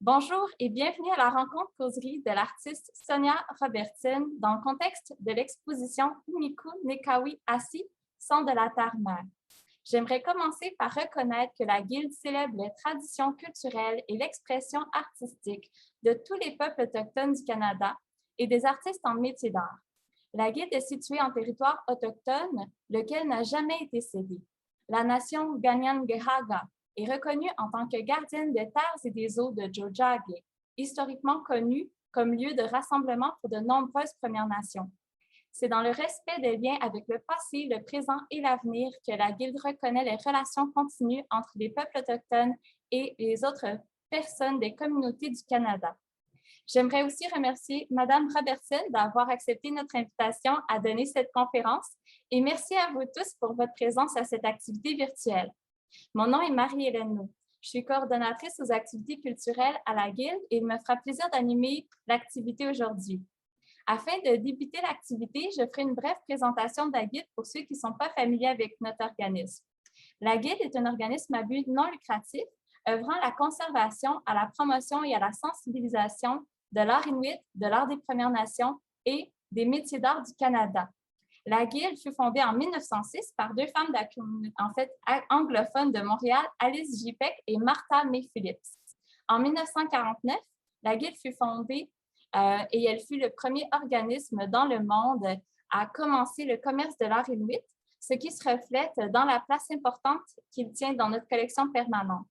Bonjour et bienvenue à la rencontre causerie de l'artiste Sonia Robertson dans le contexte de l'exposition Umiku Nekawi Assi, Son de la Terre-Mère. J'aimerais commencer par reconnaître que la Guilde célèbre les traditions culturelles et l'expression artistique de tous les peuples autochtones du Canada et des artistes en métier d'art. La Guilde est située en territoire autochtone, lequel n'a jamais été cédé. La nation Ganyangehaga est reconnue en tant que gardienne des terres et des eaux de Tiohtià:ke, historiquement connue comme lieu de rassemblement pour de nombreuses Premières Nations. C'est dans le respect des liens avec le passé, le présent et l'avenir que la Guilde reconnaît les relations continues entre les peuples autochtones et les autres personnes des communautés du Canada. J'aimerais aussi remercier Mme Robertson d'avoir accepté notre invitation à donner cette conférence et merci à vous tous pour votre présence à cette activité virtuelle. Mon nom est Marie-Hélène Naud. Je suis coordonnatrice aux activités culturelles à la Guilde et il me fera plaisir d'animer l'activité aujourd'hui. Afin de débuter l'activité, je ferai une brève présentation de la Guilde pour ceux qui ne sont pas familiers avec notre organisme. La Guilde est un organisme à but non lucratif œuvrant à la conservation, à la promotion et à la sensibilisation de l'art inuit, de l'art des Premières Nations et des métiers d'art du Canada. La Guilde fut fondée en 1906 par deux femmes anglophones de Montréal, Alice J. Peck et Martha May Phillips. En 1949, la Guilde fut fondée et elle fut le premier organisme dans le monde à commencer le commerce de l'art inuit, ce qui se reflète dans la place importante qu'il tient dans notre collection permanente.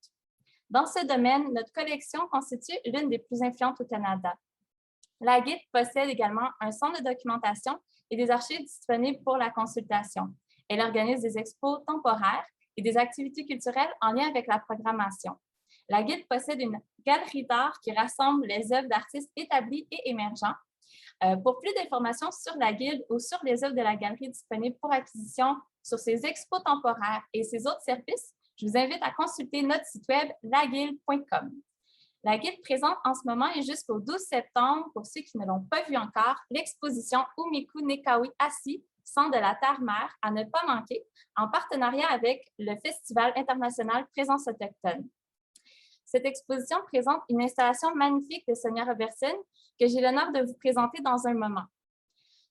Dans ce domaine, notre collection constitue l'une des plus influentes au Canada. La Guilde possède également un centre de documentation et des archives disponibles pour la consultation. Elle organise des expos temporaires et des activités culturelles en lien avec la programmation. La Guilde possède une galerie d'art qui rassemble les œuvres d'artistes établis et émergents. Pour plus d'informations sur la Guilde ou sur les œuvres de la galerie disponibles pour acquisition sur ses expos temporaires et ses autres services, je vous invite à consulter notre site web laguilde.com. La Guilde présente en ce moment et jusqu'au 12 septembre, pour ceux qui ne l'ont pas vu encore, l'exposition Umiku Nekawi Assi, Son de la Terre-Mère, à ne pas manquer, en partenariat avec le Festival international Présence autochtone. Cette exposition présente une installation magnifique de Sonia Robertson que j'ai l'honneur de vous présenter dans un moment.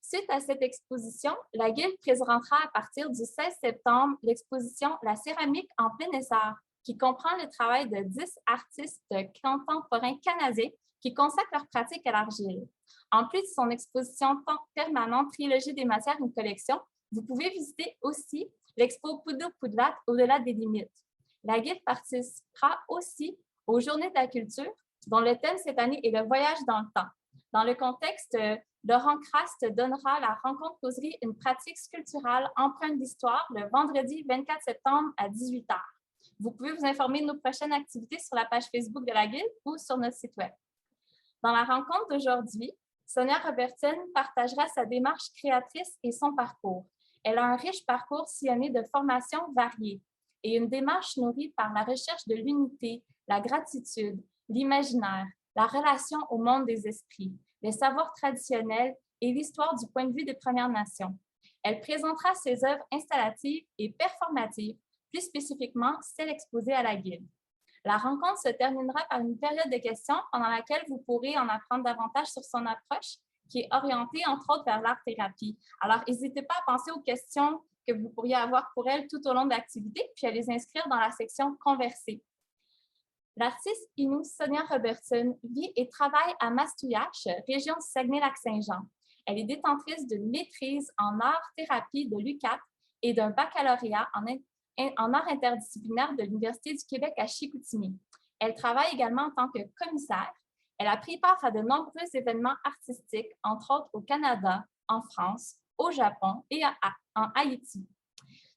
Suite à cette exposition, la Guilde présentera à partir du 16 septembre l'exposition La céramique en plein essor, qui comprend le travail de 10 artistes contemporains canadiens qui consacrent leur pratique à l'argile. En plus de son exposition permanente Trilogie des matières, une collection, vous pouvez visiter aussi l'expo Pudu Pudlat au-delà des limites. La Guilde participera aussi aux Journées de la culture, dont le thème cette année est le voyage dans le temps. Dans le contexte, Laurent Craste donnera la rencontre causerie une pratique sculpturale empreinte d'histoire le vendredi 24 septembre à 18h. Vous pouvez vous informer de nos prochaines activités sur la page Facebook de la Guilde ou sur notre site web. Dans la rencontre d'aujourd'hui, Sonia Robertson partagera sa démarche créatrice et son parcours. Elle a un riche parcours sillonné de formations variées et une démarche nourrie par la recherche de l'unité, la gratitude, l'imaginaire, la relation au monde des esprits, les savoirs traditionnels et l'histoire du point de vue des Premières Nations. Elle présentera ses œuvres installatives et performatives, plus spécifiquement celles exposées à la Guilde. La rencontre se terminera par une période de questions pendant laquelle vous pourrez en apprendre davantage sur son approche, qui est orientée entre autres vers l'art-thérapie. Alors, n'hésitez pas à penser aux questions que vous pourriez avoir pour elle tout au long de l'activité, puis à les inscrire dans la section « Converser ». L'artiste Innu Sonia Robertson vit et travaille à Mastouillache, région du Saguenay-Lac-Saint-Jean. Elle est détentrice d'une maîtrise en art-thérapie de l'UQAT et d'un baccalauréat en art interdisciplinaire de l'Université du Québec à Chicoutimi. Elle travaille également en tant que commissaire. Elle a pris part à de nombreux événements artistiques, entre autres au Canada, en France, au Japon et en Haïti.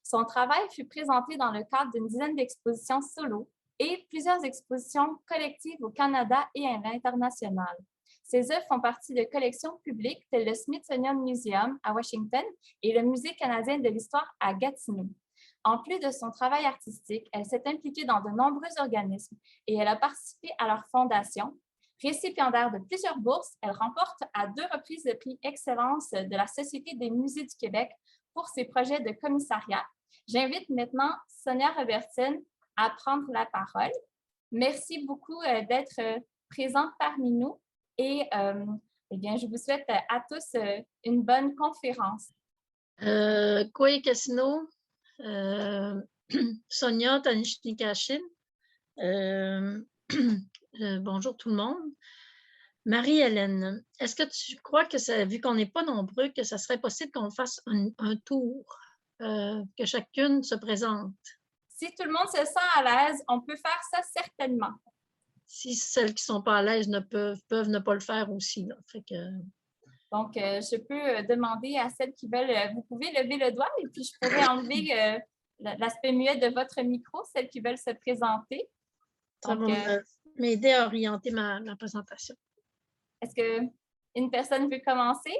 Son travail fut présenté dans le cadre d'une dizaine d'expositions solo et plusieurs expositions collectives au Canada et à l'international. Ses œuvres font partie de collections publiques telles le Smithsonian Museum à Washington et le Musée canadien de l'histoire à Gatineau. En plus de son travail artistique, elle s'est impliquée dans de nombreux organismes et elle a participé à leur fondation. Récipiendaire de plusieurs bourses, elle remporte à 2 reprises le prix Excellence de la Société des musées du Québec pour ses projets de commissariat. J'invite maintenant Sonia Robertson à prendre la parole. Merci beaucoup d'être présents parmi nous et eh bien, je vous souhaite à tous une bonne conférence. Koe Casino, Sonia Tanishnikashin. Bonjour tout le monde. Marie-Hélène, est-ce que tu crois que, vu qu'on n'est pas nombreux, que ça serait possible qu'on fasse un tour, que chacune se présente? Si tout le monde se sent à l'aise, on peut faire ça certainement. Si celles qui ne sont pas à l'aise peuvent ne pas le faire aussi. Là. Fait que... Donc, je peux demander à celles qui veulent, vous pouvez lever le doigt et puis je pourrais enlever l'aspect muet de votre micro, celles qui veulent se présenter. Ça va m'aider à orienter ma présentation. Est-ce qu'une personne veut commencer?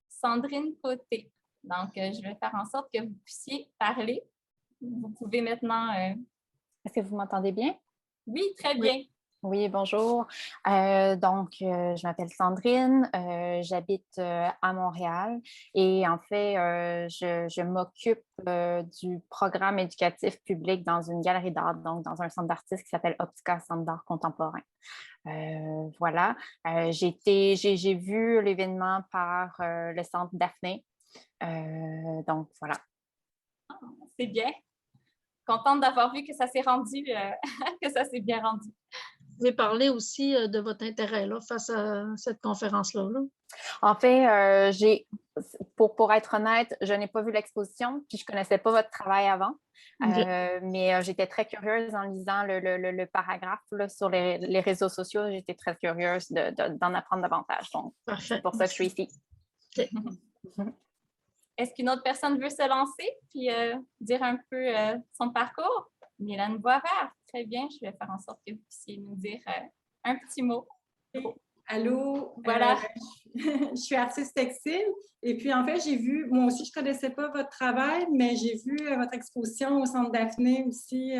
Sandrine Côté. Donc, je vais faire en sorte que vous puissiez parler. Vous pouvez maintenant... Est-ce que vous m'entendez bien? Oui, très bien. Oui, bonjour. Je m'appelle Sandrine, j'habite à Montréal et en fait, je m'occupe du programme éducatif public dans une galerie d'art, donc dans un centre d'artistes qui s'appelle Optica Centre d'art contemporain. Voilà. J'ai vu l'événement par le centre Daphné. Donc, voilà. C'est bien. Contente d'avoir vu que ça s'est rendu, que ça s'est bien rendu. Vous pouvez parler aussi de votre intérêt là, face à cette conférence-là. Là. En fait, pour être honnête, je n'ai pas vu l'exposition, puis je ne connaissais pas votre travail avant. Okay. Mais j'étais très curieuse en lisant le paragraphe là, sur les réseaux sociaux. J'étais très curieuse d'en apprendre davantage. Donc, c'est pour ça que je suis ici. Okay. Est-ce qu'une autre personne veut se lancer puis dire un peu son parcours? Mylène Boisvert, très bien. Je vais faire en sorte que vous puissiez nous dire un petit mot. Allô, voilà. Je suis artiste textile et puis en fait, j'ai vu, moi aussi, je ne connaissais pas votre travail, mais j'ai vu votre exposition au Centre Daphné aussi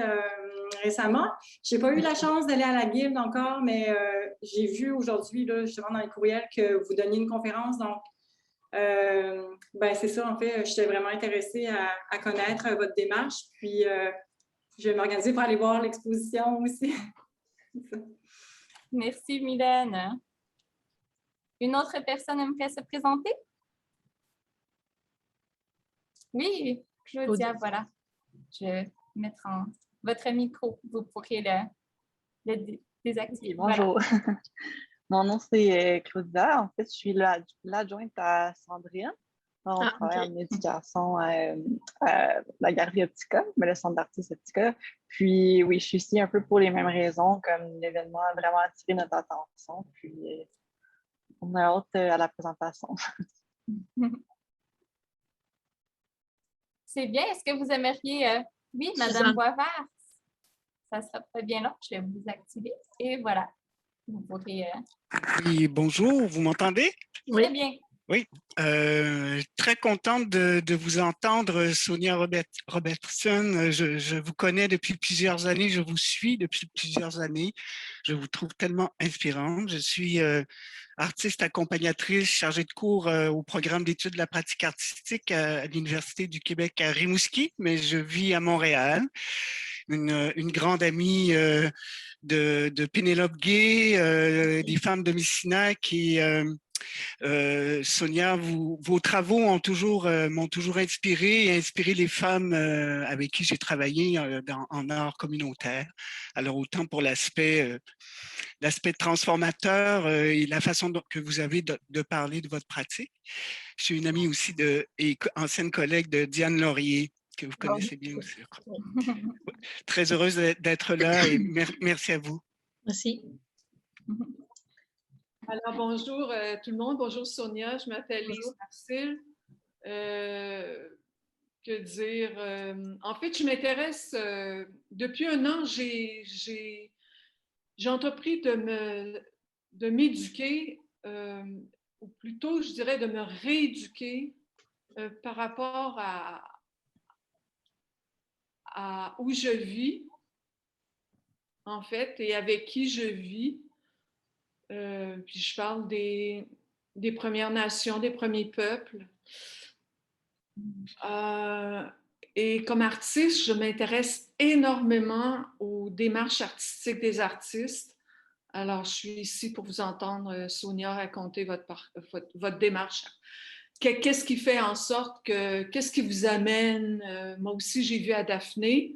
récemment. Je n'ai pas eu la chance d'aller à la Guilde encore, mais j'ai vu aujourd'hui, justement, dans les courriels, que vous donniez une conférence. Donc, c'est ça, en fait, j'étais vraiment intéressée à connaître votre démarche. Puis, je vais m'organiser pour aller voir l'exposition aussi. Merci, Mylène. Une autre personne aimerait se présenter? Oui, Claudia, voilà. Je vais mettre votre micro. Vous pourrez le désactiver. Bonjour. Voilà. Mon nom, c'est Claudia. En fait, je suis l'adjointe à Sandrine. On travaille en éducation à la galerie Optica, mais le centre d'artistes Optica. Puis oui, je suis ici un peu pour les mêmes raisons, comme l'événement a vraiment attiré notre attention. Puis on a hâte à la présentation. C'est bien. Est-ce que vous aimeriez... Oui, Madame Boisvert. Ça sera très bien là. Je vais vous activer. Et voilà. Vous pourrez... Oui, bonjour. Vous m'entendez? Oui. Très bien. Oui, très contente de vous entendre, Sonia Robertson. Je vous connais depuis plusieurs années, je vous suis depuis plusieurs années. Je vous trouve tellement inspirante. Je suis artiste accompagnatrice chargée de cours au programme d'études de la pratique artistique à l'Université du Québec à Rimouski, mais je vis à Montréal. Une grande amie de Pénélope Gay, des femmes de Messina qui... Sonia, vos travaux m'ont toujours inspiré et inspiré les femmes avec qui j'ai travaillé en art communautaire. Alors autant pour l'aspect transformateur et la façon que vous avez de parler de votre pratique. Je suis une amie aussi et ancienne collègue de Diane Laurier, que vous connaissez bien aussi. Très heureuse d'être là et merci à vous. Merci. Alors, bonjour tout le monde. Bonjour Sonia, je m'appelle Lise Marcil. Que dire? En fait, je m'intéresse, depuis un an, j'ai entrepris de m'éduquer, ou plutôt, je dirais, de me rééduquer par rapport à où je vis, en fait, et avec qui je vis. Puis je parle des Premières Nations, des premiers peuples. Et comme artiste, je m'intéresse énormément aux démarches artistiques des artistes, Alors, je suis ici pour vous entendre, Sonia, raconter votre démarche. Qu'est-ce qui fait en sorte que, qu'est-ce qui vous amène? Moi aussi, j'ai vu à Daphné.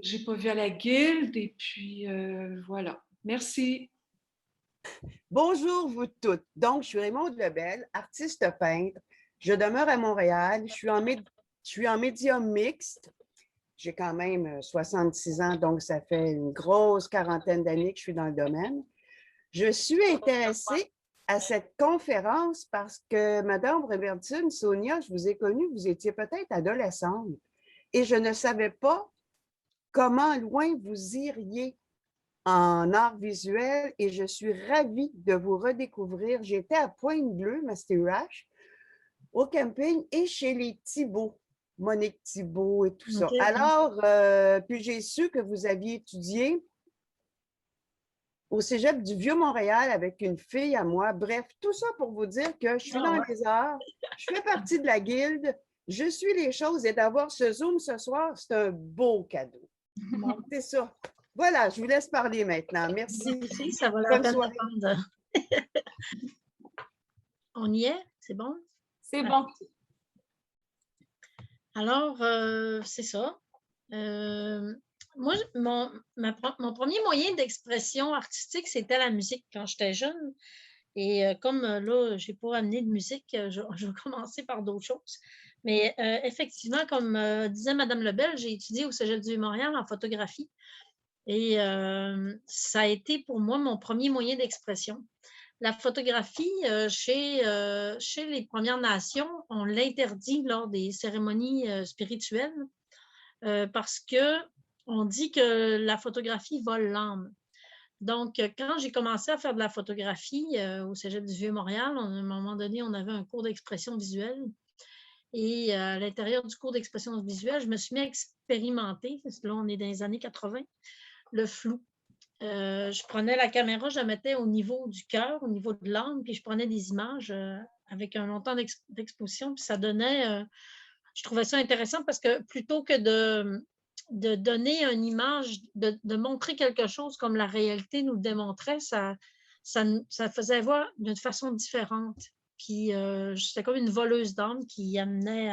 J'ai pas vu à la Guilde. Et puis, voilà. Merci. Bonjour, vous toutes. Donc, je suis Raymonde Lebel, artiste peintre. Je demeure à Montréal. Je suis en médium mixte. J'ai quand même 66 ans, donc ça fait une grosse quarantaine d'années que je suis dans le domaine. Je suis intéressée à cette conférence parce que, Madame Robertson, Sonia, je vous ai connue, vous étiez peut-être adolescente et je ne savais pas comment loin vous iriez en art visuel et je suis ravie de vous redécouvrir. J'étais à Pointe-Bleue, Mastérache, au camping et chez les Thibault, Monique Thibault et tout ça. Okay. Alors, puis j'ai su que vous aviez étudié au Cégep du Vieux-Montréal avec une fille à moi. Bref, tout ça pour vous dire que je suis dans les arts, je fais partie de la guilde, je suis les choses et d'avoir ce Zoom ce soir, c'est un beau cadeau. Bon, c'est ça. Voilà, je vous laisse parler maintenant. Merci. Merci, ça va la peine d'attendre. On y est? C'est bon? C'est bon. Alors, c'est ça. Moi, mon premier moyen d'expression artistique, c'était la musique quand j'étais jeune. Et comme là, je n'ai pas amené de musique, je vais commencer par d'autres choses. Mais effectivement, comme disait Mme Lebel, j'ai étudié au Cégep du Vieux-Montréal en photographie. Et ça a été pour moi mon premier moyen d'expression. La photographie, chez les Premières Nations, on l'interdit lors des cérémonies spirituelles parce qu'on dit que la photographie vole l'âme. Donc, quand j'ai commencé à faire de la photographie au Cégep du Vieux-Montréal, à un moment donné, on avait un cours d'expression visuelle. Et à l'intérieur du cours d'expression visuelle, je me suis mis à expérimenter, là, on est dans les années 80, le flou. Je prenais la caméra, je la mettais au niveau du cœur, au niveau de l'âme, puis je prenais des images avec un long temps d'exposition, puis ça donnait... je trouvais ça intéressant parce que plutôt que de donner une image, de montrer quelque chose comme la réalité nous le démontrait, ça faisait voir d'une façon différente. Puis j'étais comme une voleuse d'âme qui amenait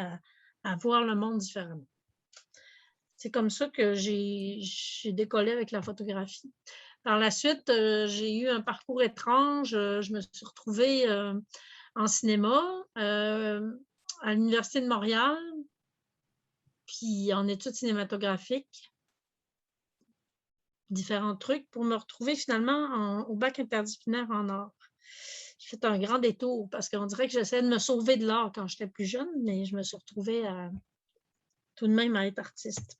à voir le monde différemment. C'est comme ça que j'ai décollé avec la photographie. Par la suite, j'ai eu un parcours étrange. Je me suis retrouvée en cinéma à l'Université de Montréal, puis en études cinématographiques, différents trucs, pour me retrouver finalement au bac interdisciplinaire en art. J'ai fait un grand détour parce qu'on dirait que j'essayais de me sauver de l'art quand j'étais plus jeune, mais je me suis retrouvée tout de même à être artiste.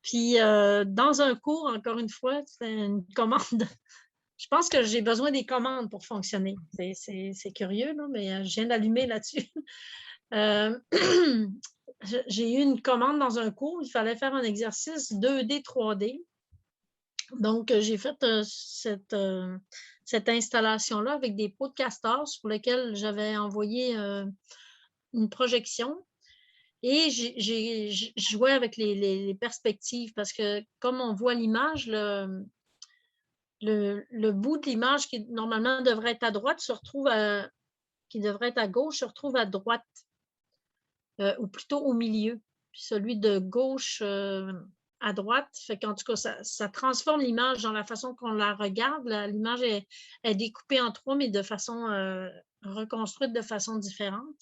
Puis, dans un cours, encore une fois, c'est une commande. Je pense que j'ai besoin des commandes pour fonctionner. C'est curieux, là, mais je viens d'allumer là-dessus. J'ai eu une commande dans un cours. Il fallait faire un exercice 2D, 3D. Donc, j'ai fait cette installation-là avec des pots de castor sur lesquels j'avais envoyé une projection. Et j'ai joué avec les perspectives parce que comme on voit l'image, le bout de l'image qui normalement devrait être à droite qui devrait être à gauche se retrouve à droite ou plutôt au milieu. Puis celui de gauche à droite, fait qu'en tout cas, ça transforme l'image dans la façon qu'on la regarde. L'image est découpée en trois, mais de façon reconstruite de façon différente.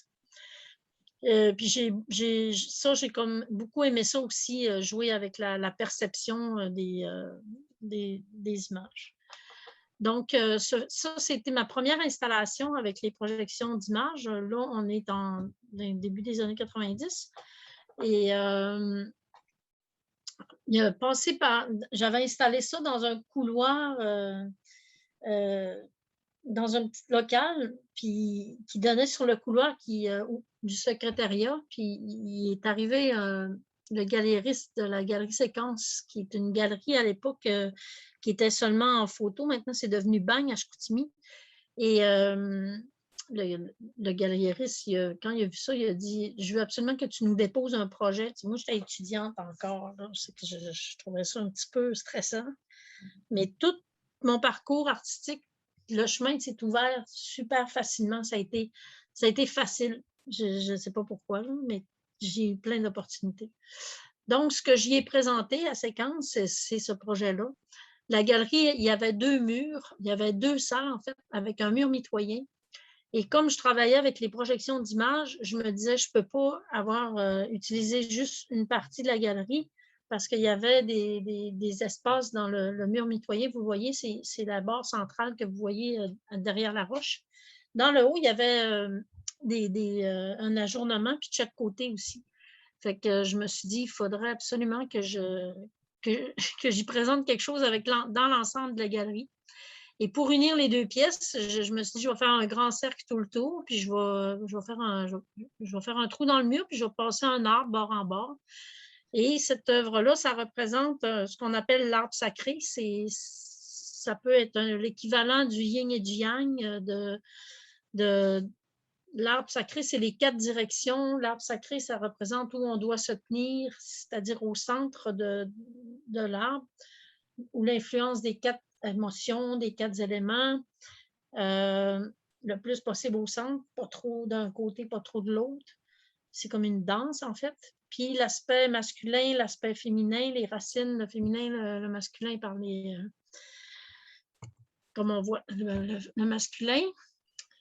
Puis j'ai comme beaucoup aimé ça aussi, jouer avec la perception des images. Donc, ça, c'était ma première installation avec les projections d'images. Là, on est dans le début des années 90. Et j'avais installé ça dans un couloir, dans un petit local, puis qui donnait sur le couloir du secrétariat. Puis il est arrivé le galériste de la Galerie Séquence, qui est une galerie à l'époque qui était seulement en photo. Maintenant, c'est devenu Bagne à Chicoutimi. Et le galériste, quand il a vu ça, il a dit « Je veux absolument que tu nous déposes un projet. » Moi, j'étais étudiante encore. Là. Je trouvais ça un petit peu stressant. Mais tout mon parcours artistique, le chemin s'est ouvert super facilement. Ça a été facile. Je ne sais pas pourquoi, mais j'ai eu plein d'opportunités. Donc, ce que j'y ai présenté à Séquence, c'est ce projet-là. La galerie, il y avait 2 murs, il y avait 2 salles, en fait, avec un mur mitoyen. Et comme je travaillais avec les projections d'images, je me disais, je ne peux pas avoir utilisé juste une partie de la galerie parce qu'il y avait des espaces dans le mur mitoyen. Vous voyez, c'est la barre centrale que vous voyez derrière la roche. Dans le haut, il y avait un ajournement, puis de chaque côté aussi. Fait que je me suis dit, il faudrait absolument que j'y présente quelque chose dans l'ensemble de la galerie. Et pour unir les 2 pièces, je me suis dit, je vais faire un grand cercle tout le tour, puis je vais faire un trou dans le mur, puis je vais passer un arbre bord en bord. Et cette œuvre-là, ça représente ce qu'on appelle l'arbre sacré. Ça peut être l'équivalent du yin et du yang. L'arbre sacré, c'est les 4 directions. L'arbre sacré, ça représente où on doit se tenir, c'est-à-dire au centre de l'arbre, où l'influence des 4 émotions, des 4 éléments, le plus possible au centre, pas trop d'un côté, pas trop de l'autre. C'est comme une danse, en fait. Puis l'aspect masculin, l'aspect féminin, les racines, le féminin, le masculin par comme on voit, le masculin,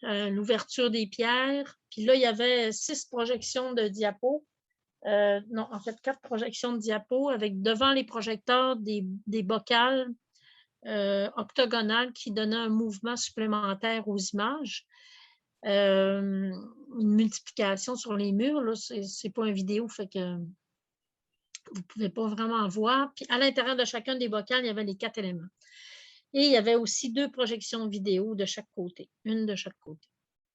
l'ouverture des pierres. Puis là, il y avait 6 projections de diapos. Non, en fait, 4 projections de diapos avec devant les projecteurs des bocales octogonales qui donnaient un mouvement supplémentaire aux images. Une multiplication sur les murs, là, c'est pas une vidéo, fait que vous ne pouvez pas vraiment voir. Puis à l'intérieur de chacun des bocales, il y avait les 4 éléments. Et il y avait aussi 2 projections vidéo de chaque côté, une de chaque côté.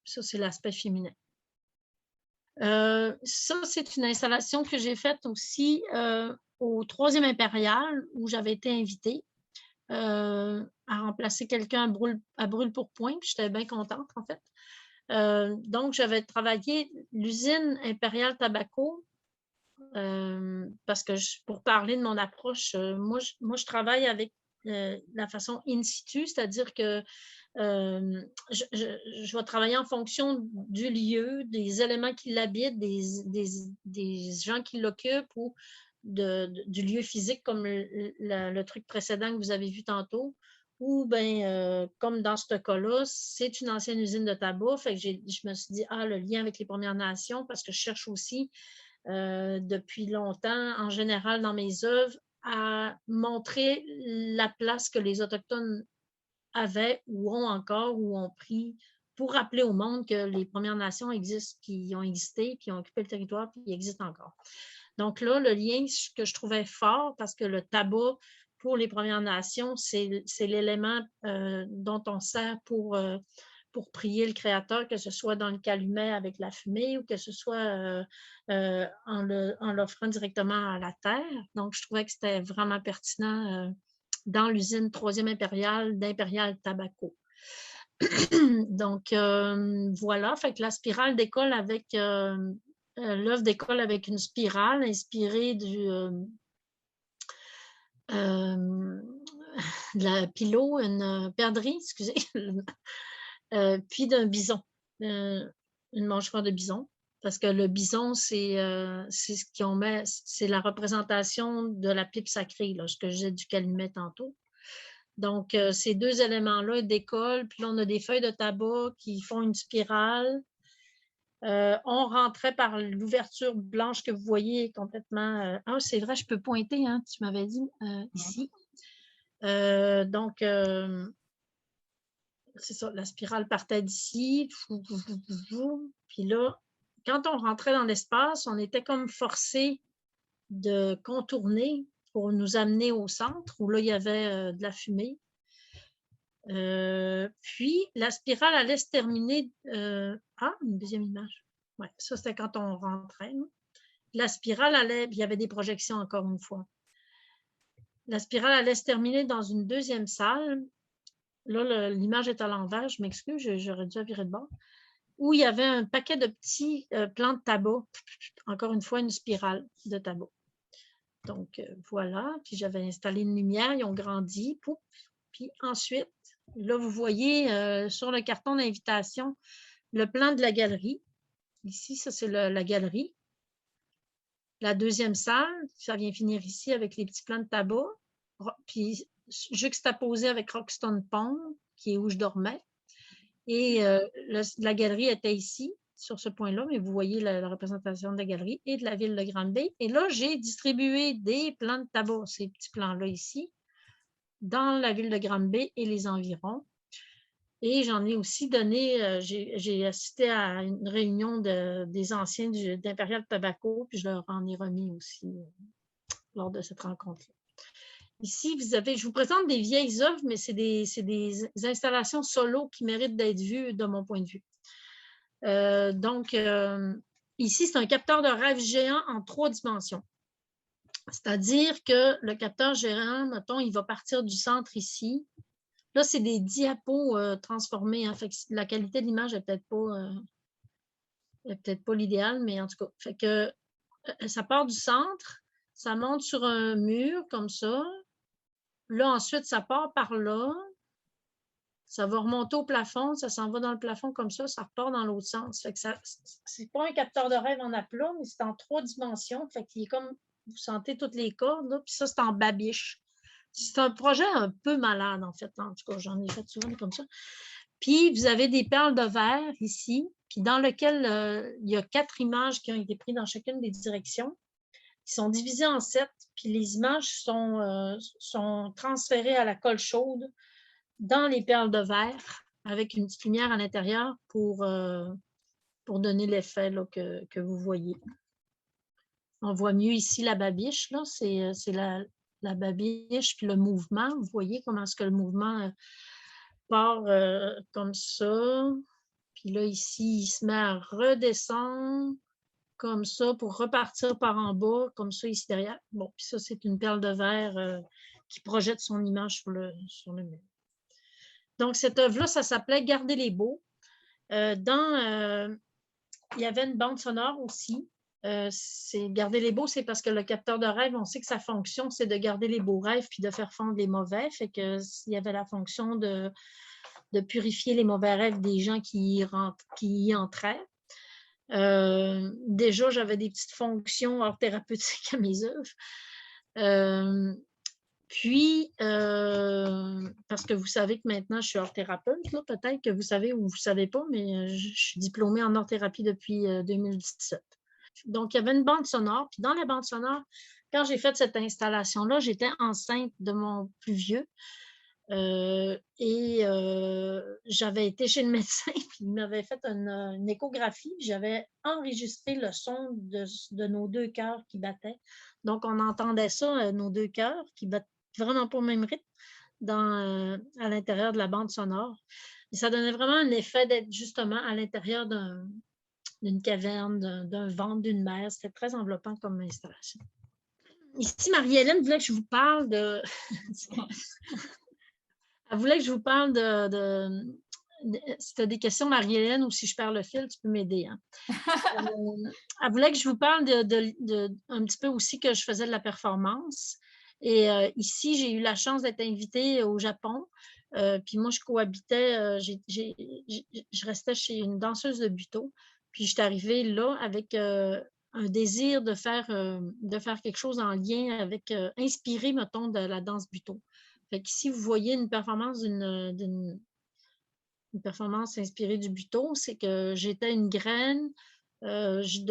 Ça, c'est l'aspect féminin. Ça, c'est une installation que j'ai faite aussi au 3e impérial où j'avais été invitée à remplacer quelqu'un à brûle-pourpoint. Puis j'étais bien contente, en fait. Donc, j'avais travaillé l'usine Impérial Tobacco parce que pour parler de mon approche, moi, je travaille avec la façon in situ, c'est-à-dire que je vais travailler en fonction du lieu, des éléments qui l'habitent, des gens qui l'occupent ou du lieu physique comme le truc précédent que vous avez vu tantôt. Ou bien, comme dans ce cas-là, c'est une ancienne usine de tabac. Fait que je me suis dit, le lien avec les Premières Nations, parce que je cherche aussi depuis longtemps, en général, dans mes œuvres, à montrer la place que les Autochtones avaient ou ont encore ou ont pris pour rappeler au monde que les Premières Nations existent, qui ont existé, qui ont occupé le territoire, puis existent encore. Donc là, le lien que je trouvais fort, parce que le tabac, pour les Premières Nations, c'est l'élément dont on sert pour prier le Créateur, que ce soit dans le calumet avec la fumée ou que ce soit en l'offrant directement à la terre. Donc, je trouvais que c'était vraiment pertinent dans l'usine 3e impériale d'Impérial Tobacco. Donc, voilà, fait que la spirale décolle avec... l'œuvre décolle avec une spirale inspirée de la pilot, une perdrix, excusez, puis d'un bison, une mâchoire de bison, parce que le bison, c'est ce qu'on met, c'est la représentation de la pipe sacrée, là, ce que je disais du calumet tantôt. Donc, ces 2 éléments-là décollent, puis là, on a des feuilles de tabac qui font une spirale. On rentrait par l'ouverture blanche que vous voyez complètement. C'est vrai, je peux pointer, hein, tu m'avais dit ici. Donc, c'est ça, la spirale partait d'ici. Puis là, quand on rentrait dans l'espace, on était comme forcé de contourner pour nous amener au centre où là, il y avait de la fumée. Puis, la spirale allait se terminer... une deuxième image. Ouais, ça, c'était quand on rentrait. La spirale allait... Il y avait des projections, encore une fois. La spirale allait se terminer dans une 2e salle. Là, l'image est à l'envers. Je m'excuse, j'aurais dû virer de bord. Où il y avait un paquet de petits plants de tabac. Encore une fois, une spirale de tabac. Donc, voilà. Puis j'avais installé une lumière, ils ont grandi. Pouf. Puis ensuite, là, vous voyez sur le carton d'invitation le plan de la galerie. Ici, ça, c'est la galerie. La deuxième salle, ça vient finir ici avec les petits plans de tabac. Puis juxtaposé avec Rockstone Pond, qui est où je dormais. Et la galerie était ici, sur ce point-là, mais vous voyez la représentation de la galerie et de la ville de Granby. Et là, j'ai distribué des plans de tabac, ces petits plans-là ici, dans la ville de Granby et les environs. Et j'en ai aussi donné, j'ai assisté à une réunion des anciens d'Imperial Tobacco, puis je leur en ai remis aussi lors de cette rencontre-là. Ici, je vous présente des vieilles œuvres, mais c'est des installations solo qui méritent d'être vues de mon point de vue. Ici, c'est un capteur de rêve géant en 3 dimensions. C'est-à-dire que le capteur géant, mettons, il va partir du centre ici. Là, c'est des diapos transformés. Hein, fait que la qualité de l'image n'est peut-être pas l'idéal, mais en tout cas, fait que ça part du centre, ça monte sur un mur comme ça. Là, ensuite, ça part par là. Ça va remonter au plafond, ça s'en va dans le plafond comme ça repart dans l'autre sens. Fait que c'est pas un capteur de rêve en aplat, mais c'est en 3 dimensions. Fait qu'il est comme, vous sentez toutes les cordes, là, puis ça, c'est en babiche. C'est un projet un peu malade, en fait. En tout cas, j'en ai fait souvent comme ça. Puis, vous avez des perles de verre ici, puis dans lequel il y a 4 images qui ont été prises dans chacune des directions, qui sont divisées en 7, puis les images sont transférées à la colle chaude dans les perles de verre avec une petite lumière à l'intérieur pour donner l'effet que vous voyez. On voit mieux ici la babiche, là, c'est la babiche, puis le mouvement. Vous voyez comment est-ce que le mouvement part comme ça. Puis là, ici, il se met à redescendre comme ça pour repartir par en bas, comme ça ici derrière. Bon, puis ça, c'est une perle de verre qui projette son image sur le mur. Donc, cette œuvre-là, ça s'appelait « Garder les beaux ». Il y avait une bande sonore aussi. C'est garder les beaux, c'est parce que le capteur de rêve, on sait que sa fonction, c'est de garder les beaux rêves puis de faire fondre les mauvais. Fait que il y avait la fonction de purifier les mauvais rêves des gens qui y entraient. Déjà, j'avais des petites fonctions hors thérapeutiques à mes œuvres. Puis, parce que vous savez que maintenant, je suis hors-thérapeute, peut-être que vous savez ou vous ne savez pas, mais je suis diplômée en hors-thérapie depuis 2017. Donc, il y avait une bande sonore. Puis dans la bande sonore, quand j'ai fait cette installation-là, j'étais enceinte de mon plus vieux. J'avais été chez le médecin, puis il m'avait fait une échographie. J'avais enregistré le son de nos 2 cœurs qui battaient. Donc, on entendait ça, nos 2 cœurs qui battent vraiment pas au même rythme à l'intérieur de la bande sonore. Et ça donnait vraiment un effet d'être justement à l'intérieur d'une caverne, d'un ventre, d'une mer. C'était très enveloppant comme installation. Ici, Marie-Hélène voulait que je vous parle de... Elle voulait que je vous parle si tu as des questions, Marie-Hélène, ou si je perds le fil, tu peux m'aider. Hein. Elle voulait que je vous parle un petit peu aussi que je faisais de la performance. Et ici, j'ai eu la chance d'être invitée au Japon. Puis moi, je cohabitais, je restais chez une danseuse de buto. Puis je suis arrivée là avec un désir de faire quelque chose en lien avec, inspiré, mettons, de la danse buto. Fait qu'ici, vous voyez une performance une performance inspirée du buto, c'est que j'étais une graine, je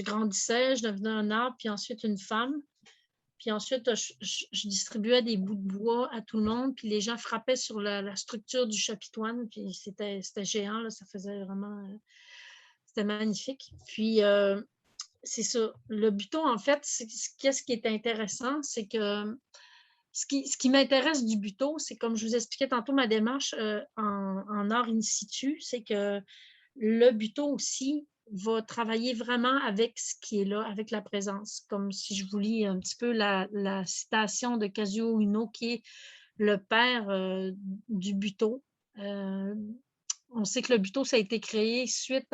grandissais, je devenais un arbre, puis ensuite une femme. Puis ensuite, je distribuais des bouts de bois à tout le monde, puis les gens frappaient sur la structure du chapiteau, puis c'était géant, là, ça faisait vraiment... c'était magnifique. Puis... c'est ça. Le buto, en fait, qu'est-ce qui est intéressant, c'est que ce qui m'intéresse du buto, c'est comme je vous expliquais tantôt ma démarche en art in situ, c'est que le buto aussi va travailler vraiment avec ce qui est là, avec la présence. Comme si je vous lis un petit peu la citation de Kazuo Uno, qui est le père du buto. on sait que le buto, ça a été créé suite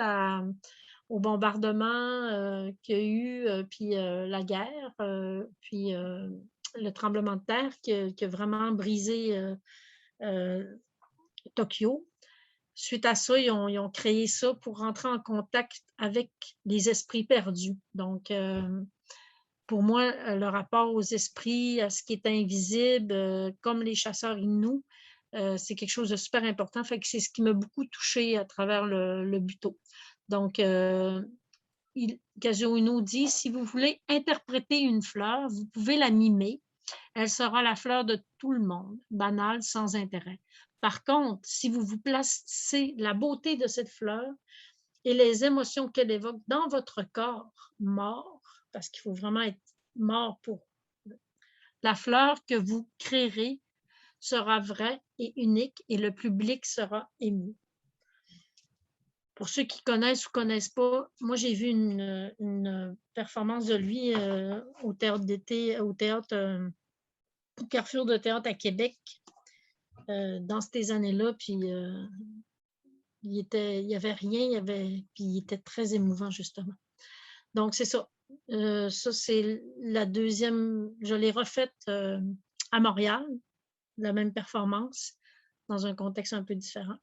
au bombardement qu'il y a eu, puis la guerre, puis le tremblement de terre qui a vraiment brisé Tokyo. Suite à ça, ils ont créé ça pour rentrer en contact avec les esprits perdus. Donc, pour moi, le rapport aux esprits, à ce qui est invisible, comme les chasseurs Innu, c'est quelque chose de super important. Fait que c'est ce qui m'a beaucoup touchée à travers le buto. Donc, Kazuo Innu dit, si vous voulez interpréter une fleur, vous pouvez la mimer. Elle sera la fleur de tout le monde, banale, sans intérêt. Par contre, si vous vous placez la beauté de cette fleur et les émotions qu'elle évoque dans votre corps mort, parce qu'il faut vraiment être mort pour la fleur que vous créerez sera vraie et unique et le public sera ému. Pour ceux qui connaissent ou ne connaissent pas, moi j'ai vu une performance de lui au théâtre d'été, au Carrefour de théâtre à Québec dans ces années-là, puis il n'y avait rien, puis il était très émouvant justement. Donc c'est ça. Ça c'est la deuxième, je l'ai refaite à Montréal, la même performance, dans un contexte un peu différent.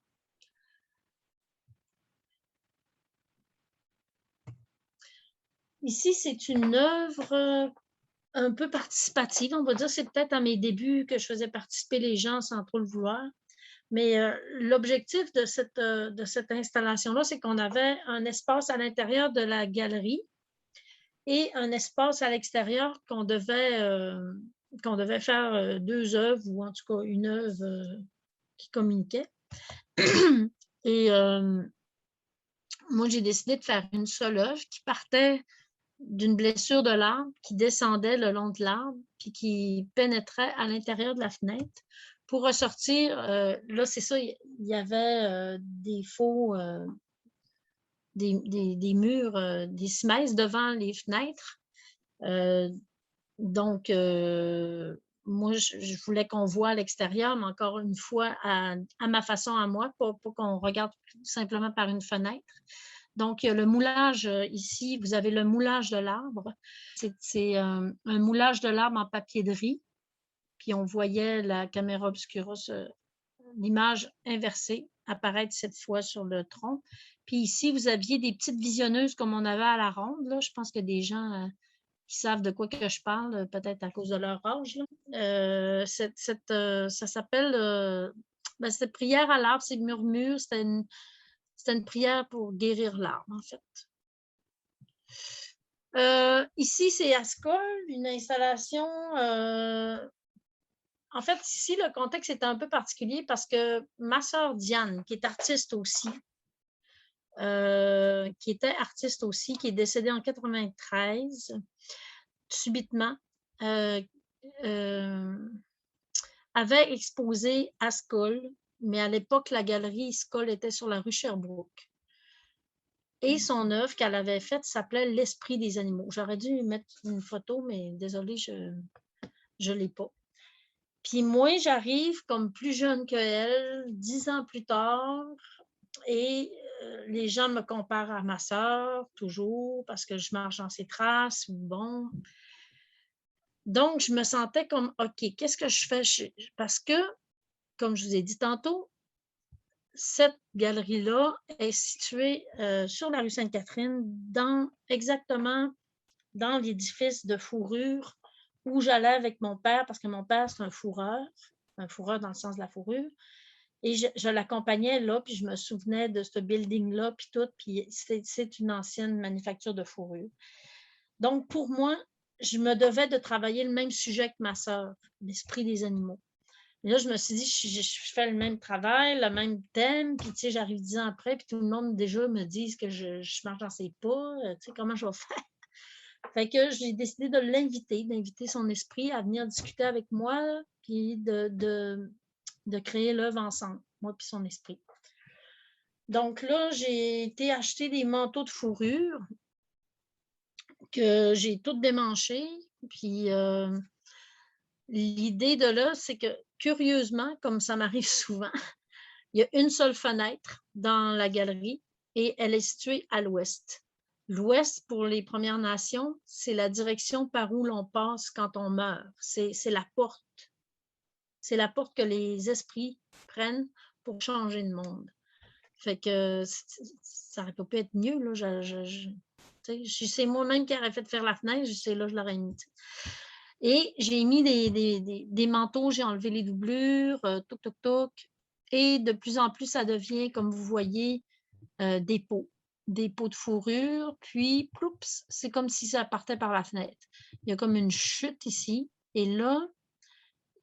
Ici, c'est une œuvre un peu participative, on va dire. C'est peut-être à mes débuts que je faisais participer les gens sans trop le vouloir. Mais l'objectif de cette installation-là, c'est qu'on avait un espace à l'intérieur de la galerie et un espace à l'extérieur qu'on devait faire deux œuvres, ou en tout cas une œuvre qui communiquait. Et moi, j'ai décidé de faire une seule œuvre qui partait d'une blessure de l'arbre, qui descendait le long de l'arbre, puis qui pénétrait à l'intérieur de la fenêtre. Pour ressortir, là, c'est ça, il y avait des faux, des murs, des smèches devant les fenêtres. Donc, moi, je voulais qu'on voit à l'extérieur, mais encore une fois, à ma façon à moi, pas qu'on regarde simplement par une fenêtre. Donc, il y a le moulage ici, vous avez le moulage de l'arbre. C'est un moulage de l'arbre en papier de riz. Puis on voyait la caméra obscura, l'image inversée, apparaître cette fois sur le tronc. Puis ici, vous aviez des petites visionneuses comme on avait à la ronde. Là. Je pense qu'il y a des gens qui savent de quoi que je parle, peut-être à cause de leur âge. Ça s'appelle cette prière à l'arbre, c'est murmure, c'était une prière pour guérir l'arbre, en fait. Ici, c'est Ascol, une installation. En fait, ici, le contexte est un peu particulier parce que ma sœur Diane, qui est artiste aussi, qui était artiste aussi, qui est décédée en 93, subitement, avait exposé à Ascol, mais à l'époque, la galerie Ascol était sur la rue Sherbrooke. Et son œuvre qu'elle avait faite s'appelait L'esprit des animaux. J'aurais dû mettre une photo, mais désolée, je ne l'ai pas. Puis moi, j'arrive comme plus jeune qu'elle, 10 ans plus tard, et les gens me comparent à ma sœur, toujours, parce que je marche dans ses traces, ou bon. Donc, je me sentais comme, OK, qu'est-ce que je fais? Parce que, comme je vous ai dit tantôt, cette galerie-là est située sur la rue Sainte-Catherine, exactement dans l'édifice de fourrure où j'allais avec mon père, parce que mon père, c'est un fourreur dans le sens de la fourrure. Et je l'accompagnais là, puis je me souvenais de ce building-là, puis tout, puis c'est une ancienne manufacture de fourrure. Donc, pour moi, je me devais de travailler le même sujet que ma sœur, l'esprit des animaux. Et là, je me suis dit, je fais le même travail, le même thème, puis tu sais, j'arrive 10 ans après, puis tout le monde déjà me dit que je marche dans ses pas, tu sais, comment je vais faire? Fait que j'ai décidé de l'inviter, d'inviter son esprit à venir discuter avec moi, puis de créer l'œuvre ensemble, moi puis son esprit. Donc là, j'ai été acheter des manteaux de fourrure que j'ai toutes démanchés, puis l'idée de là, c'est que curieusement, comme ça m'arrive souvent, Il y a une seule fenêtre dans la galerie et elle est située à l'ouest. L'ouest, pour les Premières Nations, c'est la direction par où l'on passe quand on meurt. C'est la porte. C'est la porte que les esprits prennent pour changer de monde. Fait que ça aurait pas pu être mieux. Là. C'est moi-même qui aurais fait faire la fenêtre, c'est là que je l'aurais mis. Et j'ai mis des manteaux, j'ai enlevé les doublures, toc, toc, toc. Et de plus en plus, ça devient, comme vous voyez, des pots de fourrure. Puis, ploups, c'est comme si ça partait par la fenêtre. Il y a comme une chute ici. Et là,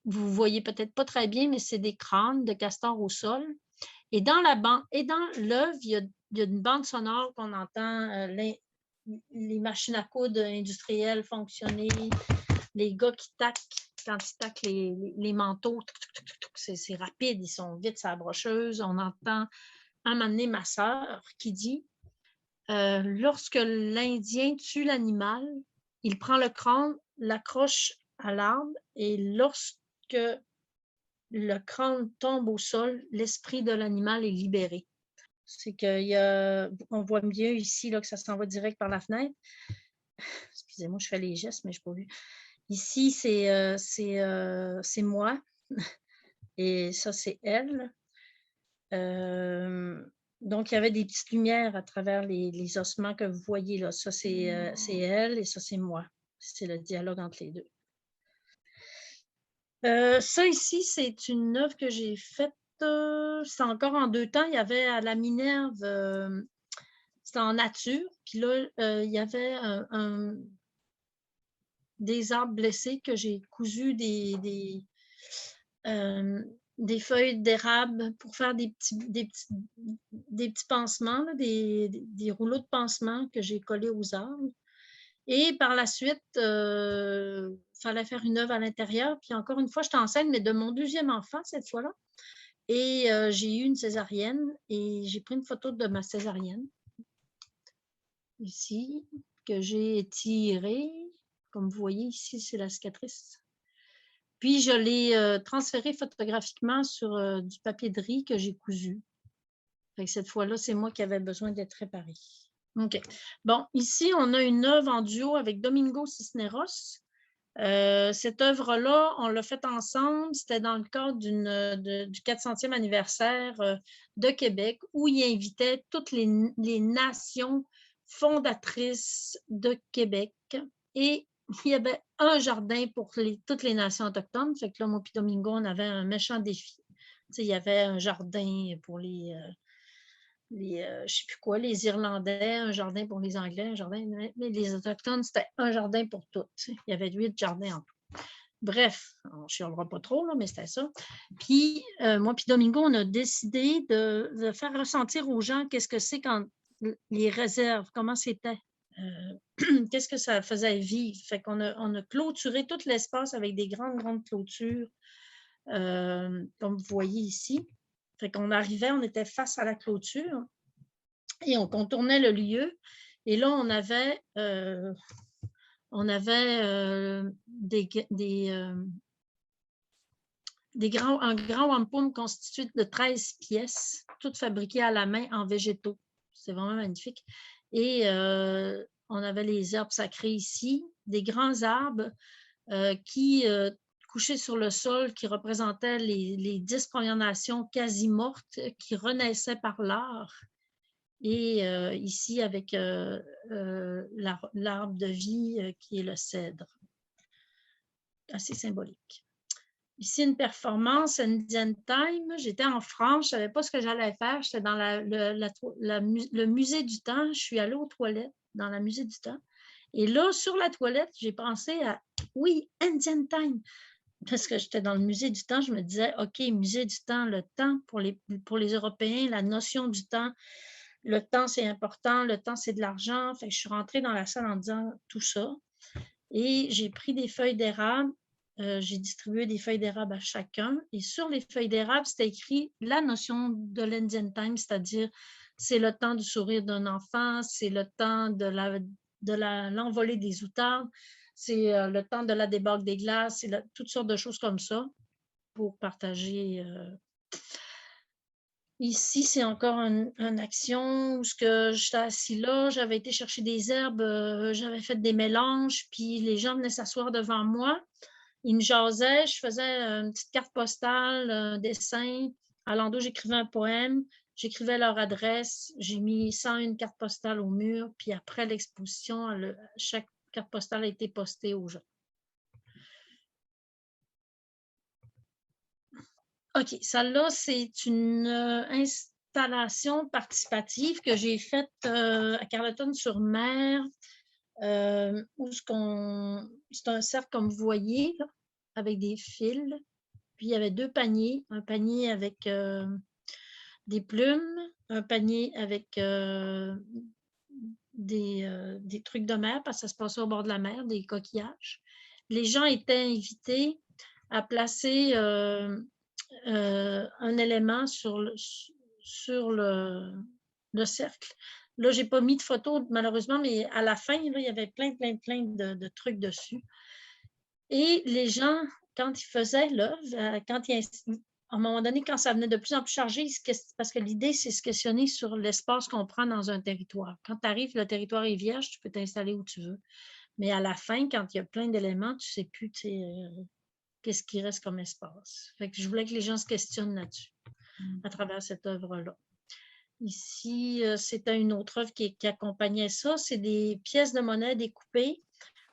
vous ne voyez peut-être pas très bien, mais c'est des crânes de castors au sol. Et dans l'œuvre, il y a une bande sonore qu'on entend, les machines à coudre industrielles fonctionner, les gars qui taquent, quand ils taquent les manteaux, c'est rapide, ils sont vite sur la brocheuse. On entend un moment donné ma sœur qui dit lorsque l'Indien tue l'animal, il prend le crâne, l'accroche à l'arbre, et lorsque le crâne tombe au sol, l'esprit de l'animal est libéré. C'est qu'on voit mieux ici là, que ça s'en va direct par la fenêtre. Excusez-moi, je fais les gestes, mais je n'ai pas vu. Ici, c'est moi et ça, c'est elle. Donc, il y avait des petites lumières à travers les ossements que vous voyez là. Ça, c'est elle et ça, c'est moi. C'est le dialogue entre les deux. Ça ici, c'est une œuvre que j'ai faite. C'est encore en 2 temps. Il y avait à la Minerve, c'était en nature. Puis là, il y avait des arbres blessés que j'ai cousu des feuilles d'érable pour faire des petits pansements, là, des rouleaux de pansements que j'ai collés aux arbres. Et par la suite, il fallait faire une œuvre à l'intérieur. Puis encore une fois, j'étais enceinte, mais de mon 2e enfant cette fois-là. Et j'ai eu une césarienne et j'ai pris une photo de ma césarienne. Ici, que j'ai étirée. Comme vous voyez ici, c'est la cicatrice. Puis, je l'ai transférée photographiquement sur du papier de riz que j'ai cousu. Fait que cette fois-là, c'est moi qui avais besoin d'être réparée. OK. Bon, ici, on a une œuvre en duo avec Domingo Cisneros. Cette œuvre-là, on l'a faite ensemble. C'était dans le cadre du 400e anniversaire de Québec, où il invitait toutes les nations fondatrices de Québec. Et il y avait un jardin pour toutes les nations autochtones. Fait que là, moi et Domingo, on avait un méchant défi. Il y avait un jardin pour je ne sais plus quoi, les Irlandais, un jardin pour les Anglais, un jardin, mais les Autochtones, c'était un jardin pour tous. Il y avait 8 jardins en tout. Bref, on ne chialera pas trop, là, mais c'était ça. Puis, moi et Domingo, on a décidé de faire ressentir aux gens qu'est-ce que c'est quand les réserves, comment c'était, qu'est-ce que ça faisait vivre. Fait qu'on a clôturé tout l'espace avec des grandes clôtures, comme vous voyez ici. Fait qu'on arrivait, on était face à la clôture et on contournait le lieu. Et là, on avait un grand wampum constitué de 13 pièces, toutes fabriquées à la main en végétaux. C'est vraiment magnifique. Et on avait les herbes sacrées ici, des grands arbres qui couchés sur le sol, qui représentaient les 10 Premières Nations quasi mortes qui renaissaient par l'art. Et ici, avec l'arbre de vie qui est le cèdre. Assez symbolique. Ici, une performance Indian Time. J'étais en France, je ne savais pas ce que j'allais faire. J'étais dans le musée du temps. Je suis allée aux toilettes dans le musée du temps. Et là, sur la toilette, j'ai pensé à, oui, Indian Time. Parce que j'étais dans le musée du temps, je me disais, OK, musée du temps, le temps pour les Européens, la notion du temps, le temps, c'est important, le temps, c'est de l'argent. Fait que je suis rentrée dans la salle en disant tout ça. Et j'ai pris des feuilles d'érable, j'ai distribué des feuilles d'érable à chacun. Et sur les feuilles d'érable, c'était écrit la notion de l'Indian Time, c'est-à-dire c'est le temps du sourire d'un enfant, c'est le temps de l'envolée des outardes, c'est le temps de la débâcle des glaces, c'est toutes sortes de choses comme ça pour partager Ici, c'est encore une action où j'étais assis là, j'avais été chercher des herbes, j'avais fait des mélanges, puis les gens venaient s'asseoir devant moi. Ils me jasaient, je faisais une petite carte postale, un dessin. À l'endroit, j'écrivais un poème, j'écrivais leur adresse, j'ai mis 101 cartes postales au mur, puis après l'exposition, chaque carte postale a été postée aux gens. OK, celle-là, c'est une installation participative que j'ai faite à Carleton-sur-Mer, où c'est un cercle comme vous voyez, là, avec des fils. Puis il y avait 2 paniers, un panier avec des plumes, un panier avec des trucs de mer, parce que ça se passait au bord de la mer, des coquillages. Les gens étaient invités à placer un élément sur le cercle. Là, je n'ai pas mis de photo, malheureusement, mais à la fin, là, il y avait plein de trucs dessus. Et les gens, quand ils faisaient l'œuvre, à un moment donné, quand ça venait de plus en plus chargé, parce que l'idée, c'est se questionner sur l'espace qu'on prend dans un territoire. Quand tu arrives, le territoire est vierge, tu peux t'installer où tu veux. Mais à la fin, quand il y a plein d'éléments, tu ne sais plus qu'est-ce qui reste comme espace. Fait que je voulais que les gens se questionnent là-dessus, à travers cette œuvre-là. Ici, c'était une autre œuvre qui accompagnait ça. C'est des pièces de monnaie découpées.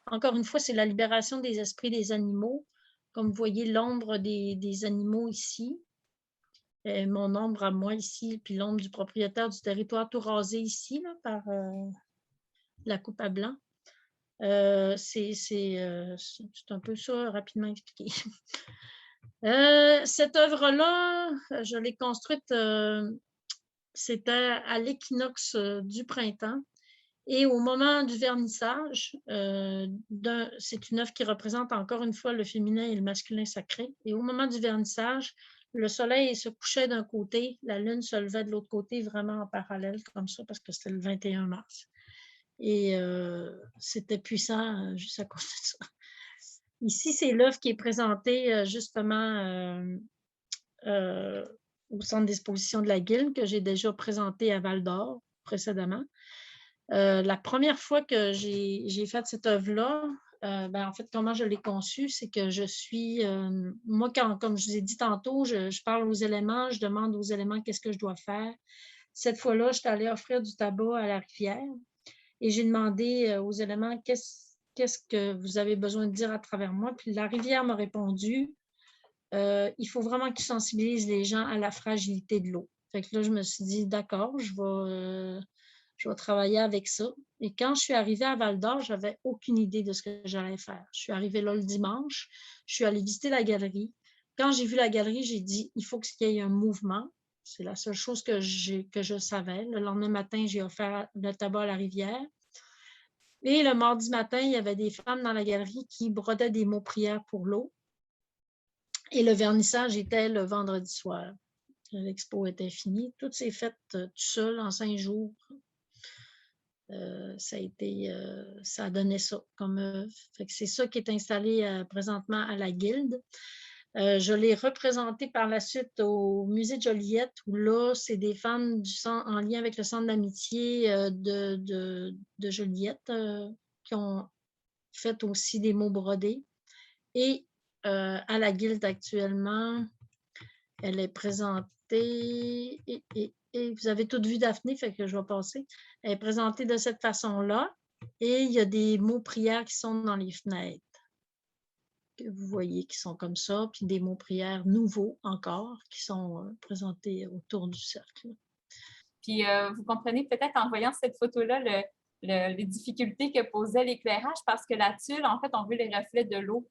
Encore une fois, c'est la libération des esprits des animaux. Comme vous voyez, l'ombre des animaux ici. Mon ombre à moi ici, puis l'ombre du propriétaire du territoire tout rasé ici, là, par la coupe à blanc. C'est un peu ça, rapidement expliqué. Cette œuvre-là, je l'ai construite, c'était à l'équinoxe du printemps. Et au moment du vernissage, c'est une œuvre qui représente encore une fois le féminin et le masculin sacré. Et au moment du vernissage, le soleil se couchait d'un côté, la lune se levait de l'autre côté, vraiment en parallèle, comme ça, parce que c'était le 21 mars. Et c'était puissant juste à cause de ça. Ici, c'est l'œuvre qui est présentée justement au centre d'exposition de la Guilde, que j'ai déjà présenté à Val-d'Or précédemment. La première fois que j'ai fait cette œuvre-là, en fait, comment je l'ai conçue, c'est que je suis, moi, comme je vous ai dit tantôt, je parle aux éléments, je demande aux éléments qu'est-ce que je dois faire. Cette fois-là, je suis allée offrir du tabac à la rivière et j'ai demandé aux éléments qu'est-ce que vous avez besoin de dire à travers moi. Puis la rivière m'a répondu, il faut vraiment qu'ils sensibilisent les gens à la fragilité de l'eau. Fait que là, je me suis dit, d'accord, je vais travailler avec ça. Et quand je suis arrivée à Val-d'Or, je n'avais aucune idée de ce que j'allais faire. Je suis arrivée là le dimanche, je suis allée visiter la galerie. Quand j'ai vu la galerie, j'ai dit, il faut qu'il y ait un mouvement. C'est la seule chose que je savais. Le lendemain matin, j'ai offert le tabac à la rivière. Et le mardi matin, il y avait des femmes dans la galerie qui brodaient des mots prières pour l'eau. Et le vernissage était le vendredi soir. L'expo était finie. Tout s'est fait tout seul en 5 jours. Ça a donné ça comme œuvre. C'est ça qui est installé présentement à la Guilde. Je l'ai représenté par la suite au musée de Joliette, où là, c'est des femmes en lien avec le centre d'amitié de Joliette qui ont fait aussi des mots brodés. Et à la Guilde actuellement, elle est présentée et vous avez toutes vu Daphné, fait que je vais passer. Elle est présentée de cette façon-là et il y a des mots prières qui sont dans les fenêtres que vous voyez qui sont comme ça, puis des mots prières nouveaux encore qui sont présentés autour du cercle. Puis vous comprenez peut-être en voyant cette photo-là les difficultés que posait l'éclairage parce que la tuile, en fait, on veut les reflets de l'eau.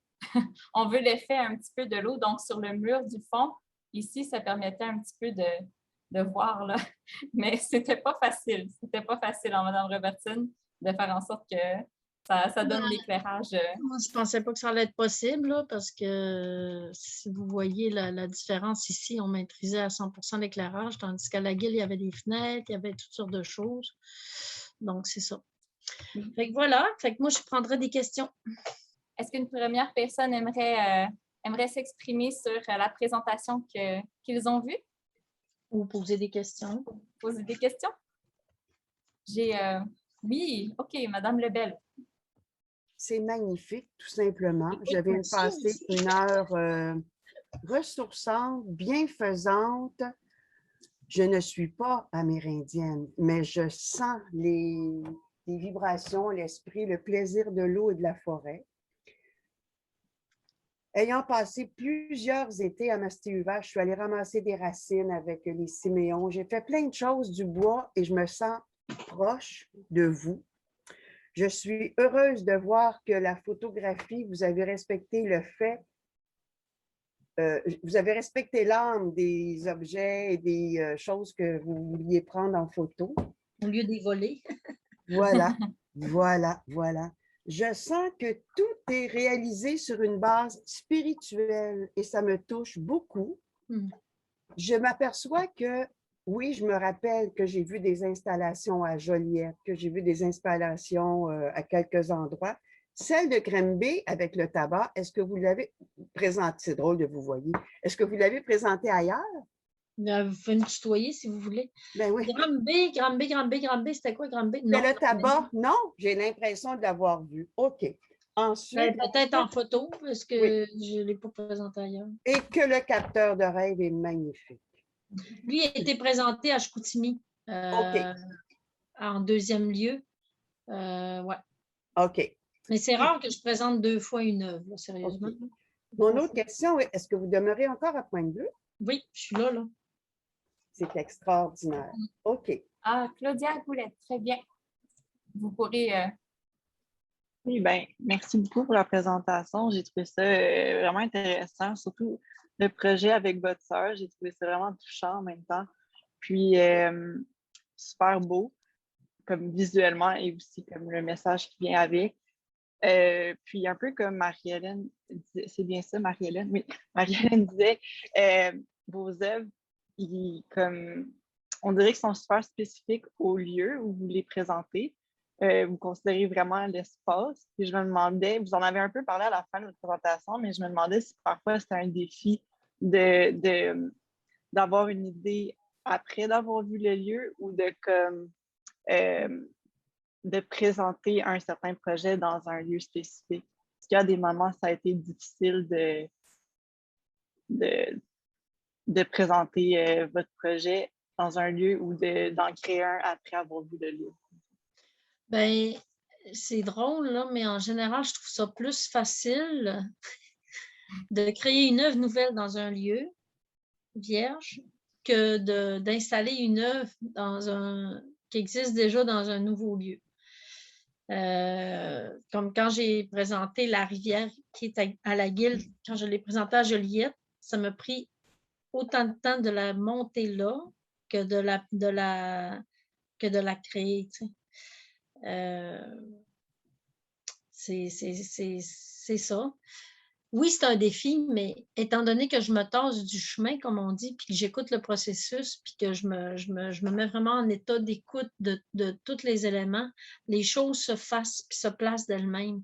On veut l'effet un petit peu de l'eau. Donc, sur le mur du fond, ici, ça permettait un petit peu de voir, là. Mais c'était pas facile. C'était pas facile, Mme Robertson, de faire en sorte que ça donne l'éclairage. Moi, je ne pensais pas que ça allait être possible, là, parce que si vous voyez la différence ici, on maîtrisait à 100% l'éclairage, tandis qu'à la Guilde, il y avait des fenêtres, il y avait toutes sortes de choses. Donc, c'est ça. Fait que voilà. Fait que moi, je prendrais des questions. Est-ce qu'une première personne aimerait s'exprimer sur la présentation qu'ils ont vue? Ou poser des questions. Poser des questions? Oui, OK, Madame Lebel. C'est magnifique, tout simplement. Je viens de passer une heure ressourçante, bienfaisante. Je ne suis pas amérindienne, mais je sens les vibrations, l'esprit, le plaisir de l'eau et de la forêt. Ayant passé plusieurs étés à Mastéhuva, je suis allée ramasser des racines avec les siméons. J'ai fait plein de choses du bois et je me sens proche de vous. Je suis heureuse de voir que la photographie, vous avez respecté le fait, vous avez respecté l'âme des objets et des choses que vous vouliez prendre en photo. Au lieu des volets. Voilà, voilà. Je sens que tout est réalisé sur une base spirituelle et ça me touche beaucoup. Je m'aperçois que, oui, je me rappelle que j'ai vu des installations à Joliette, que j'ai vu des installations à quelques endroits. Celle de Granby avec le tabac, est-ce que vous l'avez présentée? C'est drôle de vous voir. Est-ce que vous l'avez présentée ailleurs? Vous pouvez me tutoyer si vous voulez. Ben oui. Granby, c'était quoi Granby? Non. Mais le tabac, non, j'ai l'impression de l'avoir vu. OK. Ensuite. Peut-être en photo, parce que je ne l'ai pas présenté ailleurs. Et que le capteur de rêve est magnifique. Lui a été présenté à Chicoutimi en deuxième lieu. Ouais. OK. Mais c'est rare que je présente 2 fois une œuvre, là, sérieusement. Okay. Mon autre question est, est-ce que vous demeurez encore à Pointe-Bleue? Oui, je suis là. C'est extraordinaire. OK. Ah, Claudia Goulet, très bien. Vous pourrez... Oui, bien, merci beaucoup pour la présentation. J'ai trouvé ça vraiment intéressant, surtout le projet avec votre sœur. J'ai trouvé ça vraiment touchant en même temps. Puis, super beau, comme visuellement et aussi comme le message qui vient avec. Puis, un peu comme Marie-Hélène disait, c'est bien ça, Marie-Hélène? Oui, Marie-Hélène disait, vos œuvres, on dirait qu'ils sont super spécifiques au lieu où vous les présentez. Vous considérez vraiment l'espace. Puis je me demandais, vous en avez un peu parlé à la fin de votre présentation, mais je me demandais si parfois c'était un défi d'avoir une idée après d'avoir vu le lieu ou de présenter un certain projet dans un lieu spécifique. Est-ce qu'il y a des moments où ça a été difficile de présenter votre projet dans un lieu ou d'en créer un après avoir vu le lieu? Bien, c'est drôle, là, mais en général, je trouve ça plus facile de créer une œuvre nouvelle dans un lieu vierge que d'installer une œuvre qui existe déjà dans un nouveau lieu. Comme quand j'ai présenté La Rivière qui est à la Guilde, quand je l'ai présentée à Joliette, ça m'a pris autant de temps de la monter là que de la créer, tu sais. C'est ça. Oui, c'est un défi, mais étant donné que je me tasse du chemin, comme on dit, puis que j'écoute le processus, puis que je me mets vraiment en état d'écoute de tous les éléments, les choses se fassent puis se placent d'elles-mêmes.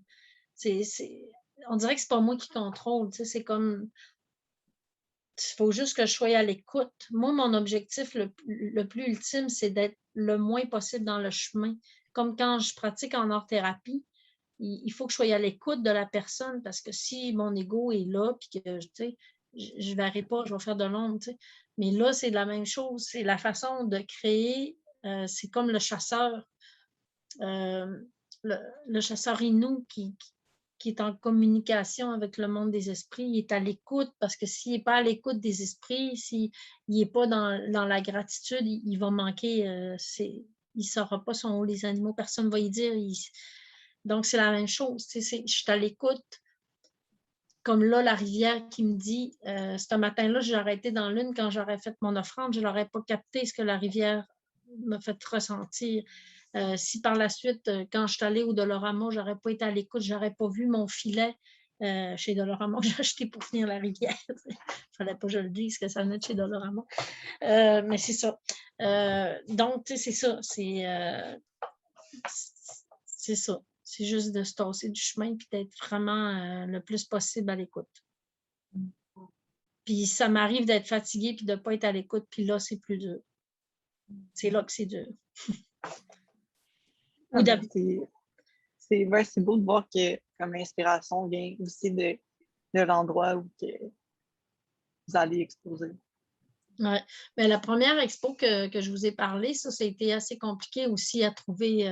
On dirait que c'est pas moi qui contrôle. Tu sais, c'est comme... Il faut juste que je sois à l'écoute. Moi, mon objectif le plus ultime, c'est d'être le moins possible dans le chemin. Comme quand je pratique en art-thérapie, il faut que je sois à l'écoute de la personne parce que si mon ego est là puis que tu sais, je ne verrai pas, je vais faire de l'ombre. Tu sais. Mais là, c'est la même chose. C'est la façon de créer. C'est comme le chasseur. Le chasseur Inou qui est en communication avec le monde des esprits, il est à l'écoute parce que s'il n'est pas à l'écoute des esprits, s'il n'est pas dans la gratitude, il va manquer, il ne saura pas son haut les animaux, personne ne va y dire. Donc, c'est la même chose. Je suis à l'écoute. Comme là, la rivière qui me dit, ce matin-là, j'ai arrêté dans l'une quand j'aurais fait mon offrande, je n'aurais pas capté ce que la rivière m'a fait ressentir. Si par la suite, quand je suis allée au Dolorama, je n'aurais pas été à l'écoute, je n'aurais pas vu mon filet chez Dolorama que j'ai acheté pour finir la rivière. Il ne fallait pas que je le dise que ça venait de chez Dolorama. Mais c'est ça. Donc, c'est ça. C'est ça. C'est juste de se tasser du chemin et d'être vraiment le plus possible à l'écoute. Puis ça m'arrive d'être fatiguée puis de ne pas être à l'écoute. Puis là, c'est plus dur. C'est là que c'est dur. Ah, c'est beau de voir que comme l'inspiration vient aussi de l'endroit où que vous allez exposer. Ouais. Mais la première expo que je vous ai parlé, ça a été assez compliqué aussi à trouver.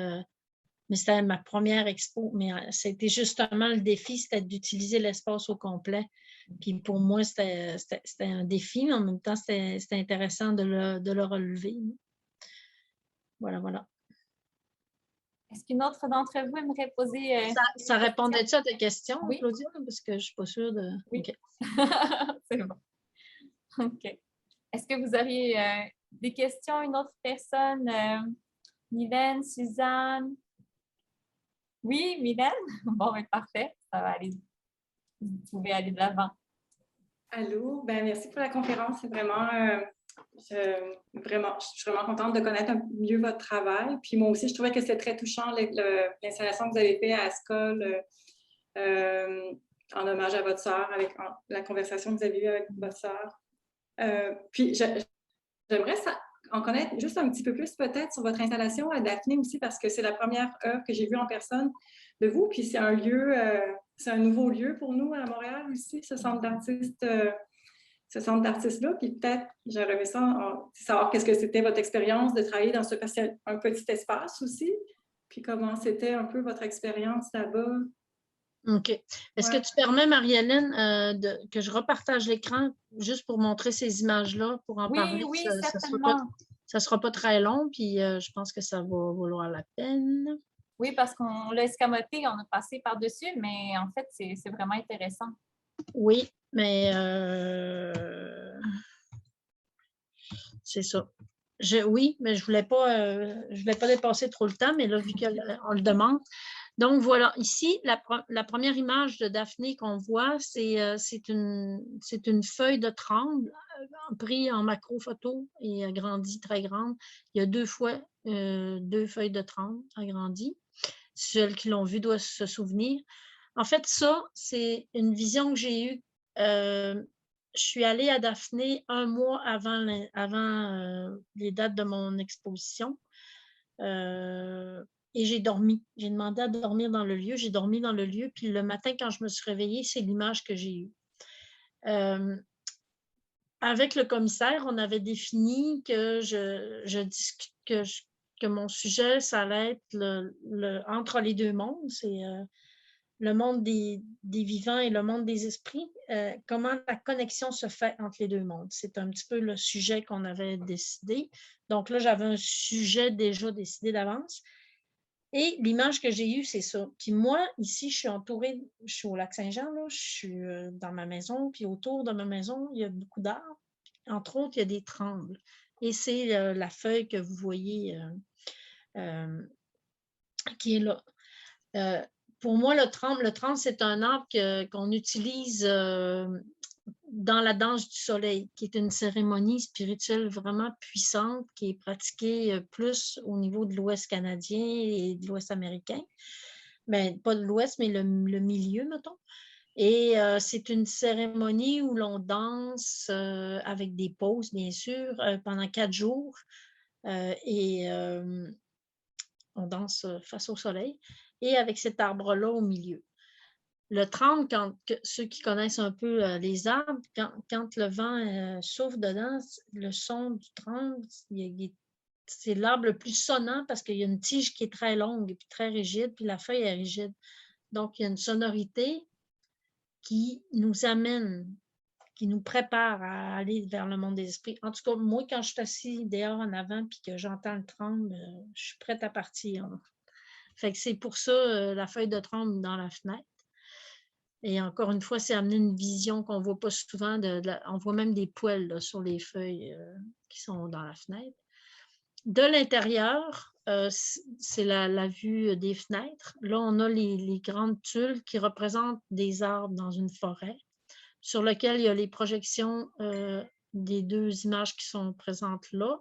Mais c'était ma première expo. Mais c'était justement le défi, c'était d'utiliser l'espace au complet. Puis pour moi, c'était un défi, mais en même temps, c'était intéressant de le relever. Voilà. Est-ce qu'une autre d'entre vous aimerait poser... Ça répondait-tu à ta question, Oui. Claudia? Parce que je ne suis pas sûre de... Oui. Okay. C'est bon. OK. Est-ce que vous auriez des questions, une autre personne? Mylène, Suzanne? Oui, Mylène? Bon, ben, parfait. Ça va aller. Vous pouvez aller de l'avant. Allô, ben merci pour la conférence. C'est vraiment, je suis vraiment contente de connaître mieux votre travail. Puis moi aussi, je trouvais que c'était très touchant l'installation que vous avez faite à Ascol en hommage à votre sœur, avec la conversation que vous avez eue avec votre sœur. Puis j'aimerais en connaître juste un petit peu plus peut-être sur votre installation à Daphné aussi, parce que c'est la première œuvre que j'ai vue en personne de vous. Puis c'est un lieu, c'est un nouveau lieu pour nous à Montréal aussi, ce centre d'artistes-là. Puis peut-être, j'aurais aimé savoir qu'est-ce que c'était votre expérience de travailler dans un petit espace aussi. Puis comment c'était un peu votre expérience là-bas. OK. Est-ce que tu permets, Marie-Hélène, que je repartage l'écran juste pour montrer ces images-là, pour en parler? Oui, certainement. Ça ne sera pas très long, puis je pense que ça va valoir la peine. Oui, parce qu'on l'a escamoté, on a passé par-dessus, mais en fait, c'est vraiment intéressant. Oui, mais c'est ça. Oui, mais je ne voulais pas dépasser trop le temps, mais là, vu qu'on le demande. Donc, voilà, ici, la première image de Daphné qu'on voit, c'est une feuille de tremble prise en macro photo et agrandie très grande. Il y a deux feuilles de tremble agrandies. Celles qui l'ont vu doivent se souvenir. En fait, ça, c'est une vision que j'ai eue. Je suis allée à Daphné un mois avant les dates de mon exposition. Et j'ai dormi. J'ai demandé à dormir dans le lieu. J'ai dormi dans le lieu. Puis le matin, quand je me suis réveillée, c'est l'image que j'ai eue. Avec le commissaire, on avait défini que que mon sujet, ça allait être entre les deux mondes. C'est le monde des vivants et le monde des esprits. Comment la connexion se fait entre les deux mondes. C'est un petit peu le sujet qu'on avait décidé. Donc là, j'avais un sujet déjà décidé d'avance. Et l'image que j'ai eue, c'est ça. Puis moi, ici, je suis entourée, je suis au Lac-Saint-Jean, là, je suis dans ma maison, puis autour de ma maison, il y a beaucoup d'arbres. Entre autres, il y a des trembles. Et c'est la feuille que vous voyez qui est là. Pour moi, le tremble, c'est un arbre qu'on utilise dans la danse du soleil, qui est une cérémonie spirituelle vraiment puissante, qui est pratiquée plus au niveau de l'Ouest canadien et de l'Ouest américain. Ben, pas de l'Ouest, mais le milieu, mettons. Et c'est une cérémonie où l'on danse avec des pauses, bien sûr, pendant 4 jours. Et on danse face au soleil. Et avec cet arbre-là au milieu. Le tremble, ceux qui connaissent un peu les arbres, quand le vent souffle dedans, le son du tremble, c'est l'arbre le plus sonnant parce qu'il y a une tige qui est très longue et puis très rigide, puis la feuille est rigide. Donc, il y a une sonorité qui nous amène, qui nous prépare à aller vers le monde des esprits. En tout cas, moi, quand je suis assise dehors en avant puis que j'entends le tremble, je suis prête à partir. Fait que c'est pour ça la feuille de tremble dans la fenêtre. Et encore une fois, c'est amener une vision qu'on ne voit pas souvent. On voit même des poils là, sur les feuilles qui sont dans la fenêtre. De l'intérieur, c'est la vue des fenêtres. Là, on a les grandes tuiles qui représentent des arbres dans une forêt, sur lesquelles il y a les projections des deux images qui sont présentes là,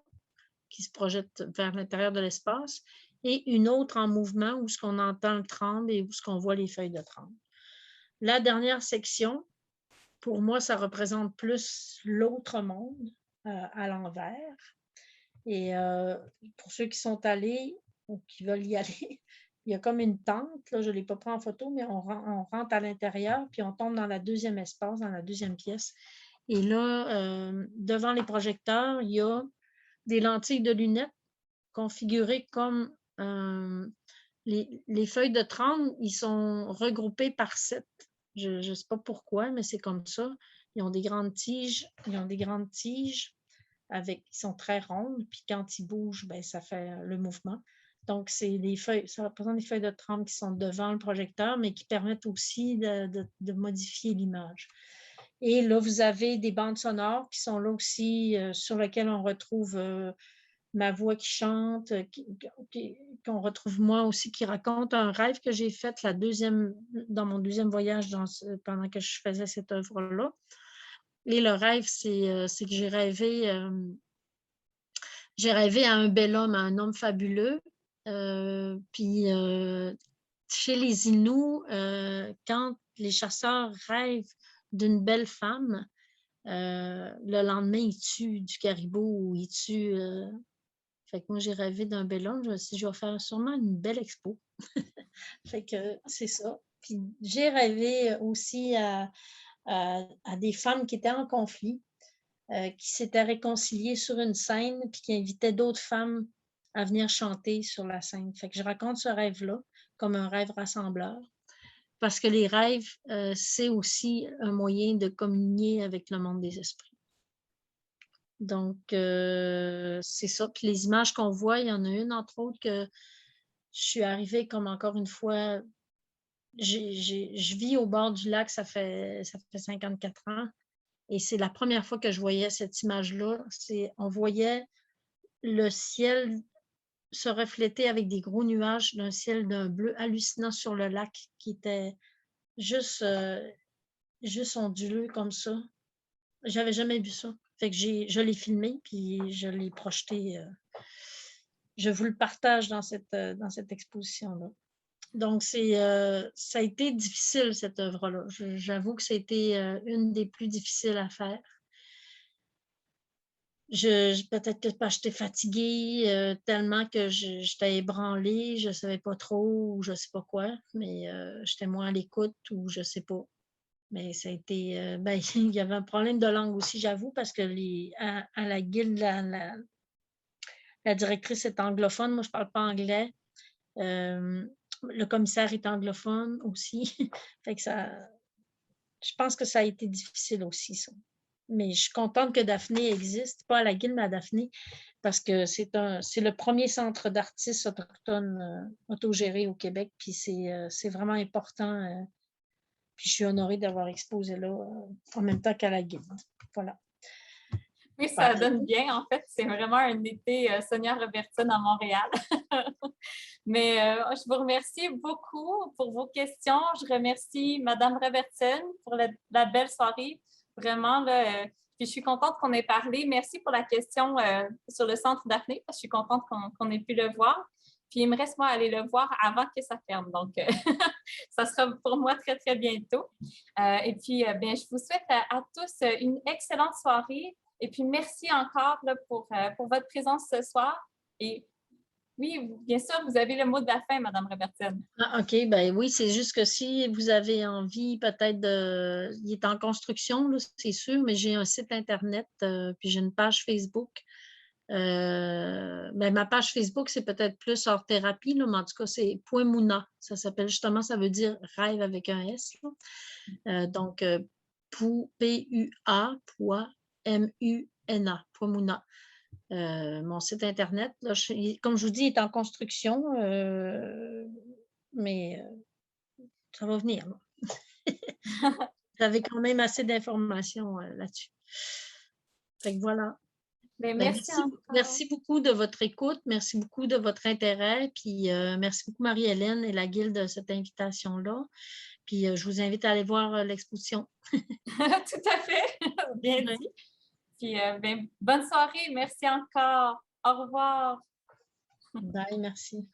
qui se projettent vers l'intérieur de l'espace, et une autre en mouvement où on entend le tremble et où on voit les feuilles de tremble. La dernière section, pour moi, ça représente plus l'autre monde à l'envers. Et pour ceux qui sont allés ou qui veulent y aller, il y a comme une tente, là, je ne l'ai pas pris en photo, mais on rentre à l'intérieur, puis on tombe dans la deuxième espace, dans la deuxième pièce. Et là, devant les projecteurs, il y a des lentilles de lunettes configurées comme les feuilles de trame, ils sont regroupées par 7. Je ne sais pas pourquoi, mais c'est comme ça. Ils ont des grandes tiges. Qui sont très rondes, puis quand ils bougent, ben, ça fait le mouvement. Donc, c'est des feuilles, ça représente des feuilles de trame qui sont devant le projecteur, mais qui permettent aussi de modifier l'image. Et là, vous avez des bandes sonores qui sont là aussi, sur lesquelles on retrouve ma voix qui chante, qu'on retrouve moi aussi, qui raconte un rêve que j'ai fait dans mon deuxième voyage pendant que je faisais cette œuvre-là. Et le rêve, c'est que j'ai rêvé à un bel homme, à un homme fabuleux. Puis chez les Inuits, quand les chasseurs rêvent d'une belle femme, le lendemain, ils tuent du caribou ou ils tuent. Fait que moi, j'ai rêvé d'un bel homme. Je me suis dit, je vais faire sûrement une belle expo. Fait que c'est ça. Puis j'ai rêvé aussi à des femmes qui étaient en conflit, qui s'étaient réconciliées sur une scène, puis qui invitaient d'autres femmes à venir chanter sur la scène. Fait que je raconte ce rêve-là comme un rêve rassembleur, parce que les rêves, c'est aussi un moyen de communier avec le monde des esprits. Donc, c'est ça. Puis les images qu'on voit, il y en a une, entre autres, que je suis arrivée comme encore une fois. Je vis au bord du lac, ça fait 54 ans. Et c'est la première fois que je voyais cette image-là. On voyait le ciel se refléter avec des gros nuages d'un ciel d'un bleu hallucinant sur le lac qui était juste onduleux comme ça. J'avais jamais vu ça. Fait que je l'ai filmé puis je l'ai projeté. Je vous le partage dans cette exposition-là. Donc, ça a été difficile, cette œuvre-là. J'avoue que c'était une des plus difficiles à faire. Peut-être que j'étais fatiguée tellement que j'étais ébranlée, je ne savais pas trop ou je ne sais pas quoi, mais j'étais moins à l'écoute ou je ne sais pas. Mais ça a été... il y avait un problème de langue aussi, j'avoue, parce que à la guilde, la directrice est anglophone, moi je ne parle pas anglais. Le commissaire est anglophone aussi. Fait que je pense que ça a été difficile aussi, ça. Mais je suis contente que Daphné existe, pas à la guilde, mais à Daphné, parce que c'est le premier centre d'artistes autochtones autogéré au Québec, puis c'est vraiment important. Puis je suis honorée d'avoir exposé là en même temps qu'à la guilde. Voilà. Oui, ça donne bien. En fait, c'est vraiment un été Sonia Robertson à Montréal. Mais je vous remercie beaucoup pour vos questions. Je remercie Mme Robertson pour la belle soirée. Vraiment, là, puis je suis contente qu'on ait parlé. Merci pour la question sur le centre Daphné. Je suis contente qu'on ait pu le voir. Puis il me reste, moi, à aller le voir avant que ça ferme. Donc, ça sera pour moi très, très bientôt. Et puis, bien, je vous souhaite à tous une excellente soirée. Et puis, merci encore là, pour votre présence ce soir. Et oui, bien sûr, vous avez le mot de la fin, Mme Robertson. Ah, OK, ben oui, c'est juste que si vous avez envie, peut-être il est en construction, là, c'est sûr, mais j'ai un site Internet, puis j'ai une page Facebook. Ma page Facebook, c'est peut-être plus hors thérapie, là, mais en tout cas, c'est Point Mouna. Ça s'appelle justement, ça veut dire rêve avec un S. Donc, P-U-A, M-U-N-A, Point Mouna. Mon site Internet, là, comme je vous dis, il est en construction, mais ça va venir. Vous avez quand même assez d'informations là-dessus. Fait que voilà. Bien, merci beaucoup de votre écoute, merci beaucoup de votre intérêt, puis merci beaucoup Marie-Hélène et la Guilde de cette invitation-là. Puis je vous invite à aller voir l'exposition. Tout à fait, bien dit. Puis bonne soirée, merci encore. Au revoir. Bye, merci.